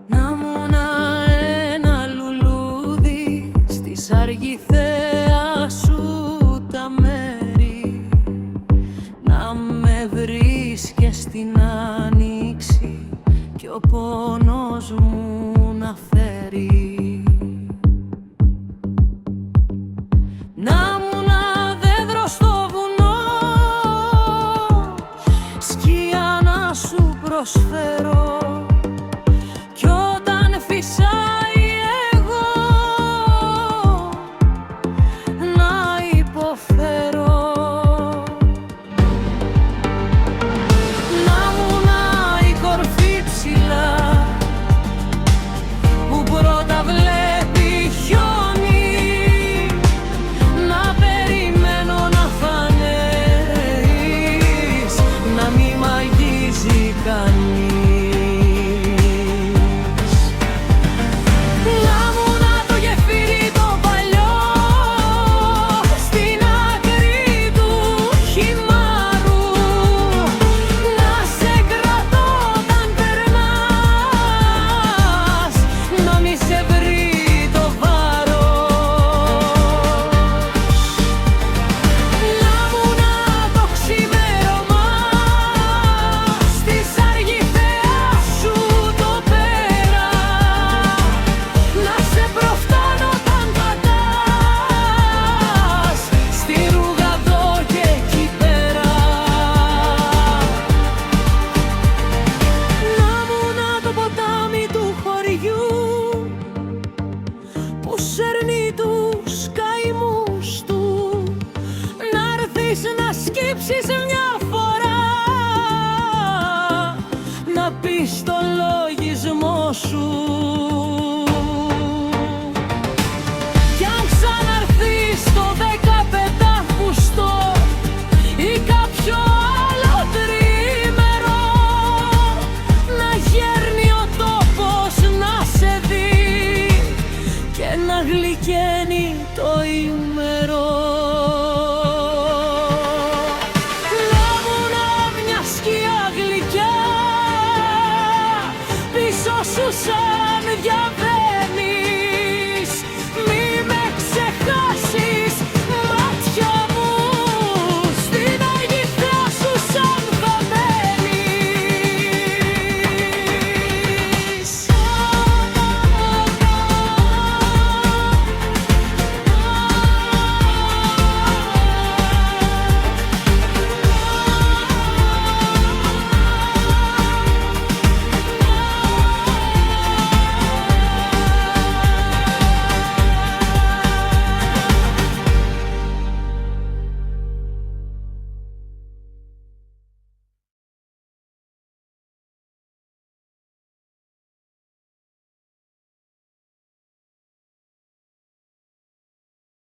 Να μουνα ένα λουλούδι στις αργή θέα σου τα μέρη, να με βρίσκες στην άνοιξη κι ο πόνος μου να φέρει. Να μουνα δέντρο στο βουνό, σκιά να σου προσφέρω, κι όταν φυσάει εγώ να υποφέρω. Να μουνα η κορφή ψηλά που πρώτα βλέπει χιόνι, να περιμένω να φανείς, να μη μ' αγγίζει κανείς. Να μουνα το γεφύρι το παλιό στην άκρη του χυμάρου, να σε κρατώ όταν περνάς, να μη σε βρει το βάρος. Να μουνα το ξημέρωμα στις αργή θέα σου το πέρα, να σε προφτάνω όταν πατάς στη ρούγα εδώ και εκεί πέρα. Να μουνα το ποτάμι του χωριού που σέρνει τους καημούς του, να'ρθεις να σκύψεις μια φορά, να πεις το λογισμό σου. Κι αν ξαναρθείς στο 15 ή κάποιο άλλο τρίμερο, να γέρνει ο τόπος να σε δει και να γλυκαίνει το ήμου.